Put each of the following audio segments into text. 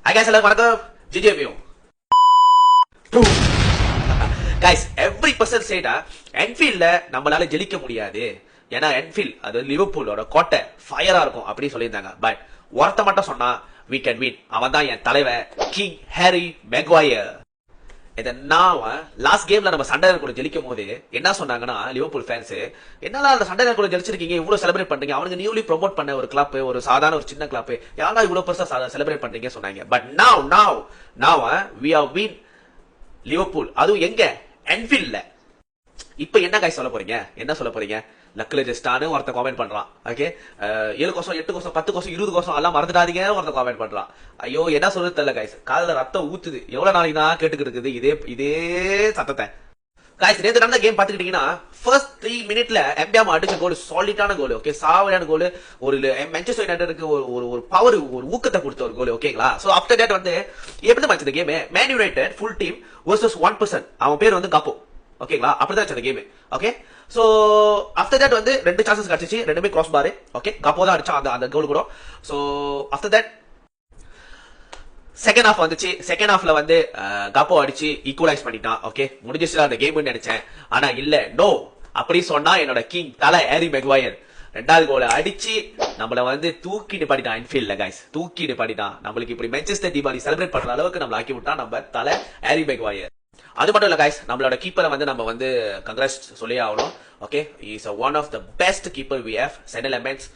Hi guys, hello, வணக்கம். GGMU. Guys, every person said Anfieldல நம்மளால ஜெயிக்க முடியாது. ஏன்னா Anfield அது லிவர்பூலோட கோட்டை ஃபயரா இருக்கும் அப்படி சொல்லியிருந்தாங்க. பட் ஒருத்த மட்டும் சொன்னா we can win. அவன் தான் என் தலைவன் கிங் ஹாரி மெக்வாயர். இத நான் லாஸ்ட் கேம்ல நம்ம சண்டையர் கூட ஜெயிக்கும் போது என்ன சொன்னாங்கன்னா லிவர்பூல் ஃபேன்ஸ் என்னடா அந்த சண்டையர் கூட ஜெயிச்சிருக்கீங்க இவ்வளவு செலிப்ரேட் பண்றீங்க அவனுக்கு நியூலி ப்ரோமோட் பண்ண ஒரு கிளப் ஒரு சாதாரண ஒரு சின்ன கிளப் யாரா இவ்வளவு பெருசா செலிப்ரேட் பண்றீங்க சொன்னாங்க but now we are win Liverpool அதுவும் எங்க Anfieldல இப்ப என்ன காய் சொல்ல போறீங்க லக்ல ஜெஸ்டானு ஒருத்த காமெண்ட் பண்றான் ஓகே 7 கோசம் 8 கோசம் 10 கோசம் 20 கோசம் எல்லாம் மறந்துடாதீங்க ஒருத்த காமெண்ட் பண்றான் ஐயோ என்ன சொல்றது தெரியல கைஸ் காதுல ரத்தம் ஊத்துது எவ்வளவு நாளைக்கு நான் கேட்டுக்கிட்டு இருக்குது இதே சத்தத்தை கைஸ் நேத்து நடந்த கேம் பாத்துக்கிட்டீங்கன்னா ஃபர்ஸ்ட் 3 மினிட்ல எம்பியாமா அடிச்ச கோல் சாலிடான கோல் ஓகே சாவடியான கோல் ஒரு மான்செஸ்டர் யுனைட்டடுக்கு ஒரு பவர் ஒரு ஊக்கத்தை கொடுத்த ஒரு கோல் ஓகேங்களா சோ ஆஃப்டர் தட் வந்து எப்படி மேட்ச் இந்த game man United full team versus 1% அவன் பேர் வந்து கப்போ ஓகேங்களா அப்படிதான் இந்த game okay so after that வந்து ரெண்டு சான்சஸ் கிடைச்சிச்சு ரெண்டுமே கிராஸ் பார் ஓகே கப்போ தான் அடிச்சான் அந்த கோல் கூட so after that second half வந்துச்சு செகண்ட் ஹாஃப்ல வந்து கப்போ அடிச்சு ஈக்குவலைஸ் பண்ணிட்டான் ஓகே முடிஞ்சிச்சு அந்த கேம் நினைச்சேன் ஆனா இல்ல நோ அப்படி சொன்னா என்னோட கிங் தலை ஹாரி மெக்வாயர் ரெண்டாவது கோல அடிச்சு நம்மள வந்து தூக்கிட்டு பண்ணிட்டான் Anfieldல கைஸ் தூக்கிட்டு பண்ணிட்டான் நம்மளுக்கு இப்படி மான்செஸ்டர் தீபாவளி செலிப்ரேட் பண்ற அளவுக்கு நம்மள ஆக்கி விட்டான் நம்ம தலை ஹாரி மெக்வாயர் அது மட்டும் இல்ல கைஸ் நம்மளோட கீப்பரை வந்து நம்ம வந்து கங்க்ராட்ஸ் சொல்லியே ஆகணும் okay is one of the best keeper we have Senne Lammens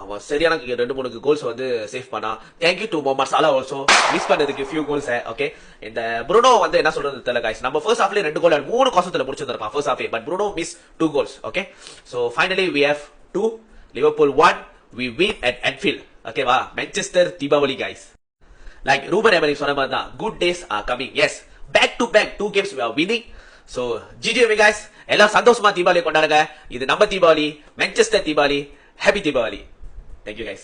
அவன் சரியான 2-3 கோல்ஸ் வந்து சேவ் பண்ணா thank you to Mohamed Salah also miss பண்ணதுக்கு ஃபியூ கோல்ஸ் ஓகே இந்த ப்ரூனோ வந்து என்ன சொல்றது தெரியல கைஸ் நம்ம ஃபர்ஸ்ட் ஹாஃப்ல 2 கோல் 3 கோசத்துல முடிச்சிருக்கான் first half but Bruno miss 2 goals okay so finally we have 2 Liverpool 1 we win at Anfield ஓகேவா Manchester Deepavali guys like Ruban emery சொன்ன மாதிரி தான் good days are coming yes back to back 2 games we are winning so GGMU guys எல்லாம் சந்தோஷமா தீபாவளி கொண்டாடுங்க இது நம்ம Deepavali Manchester Deepavali happy Deepavali thank you guys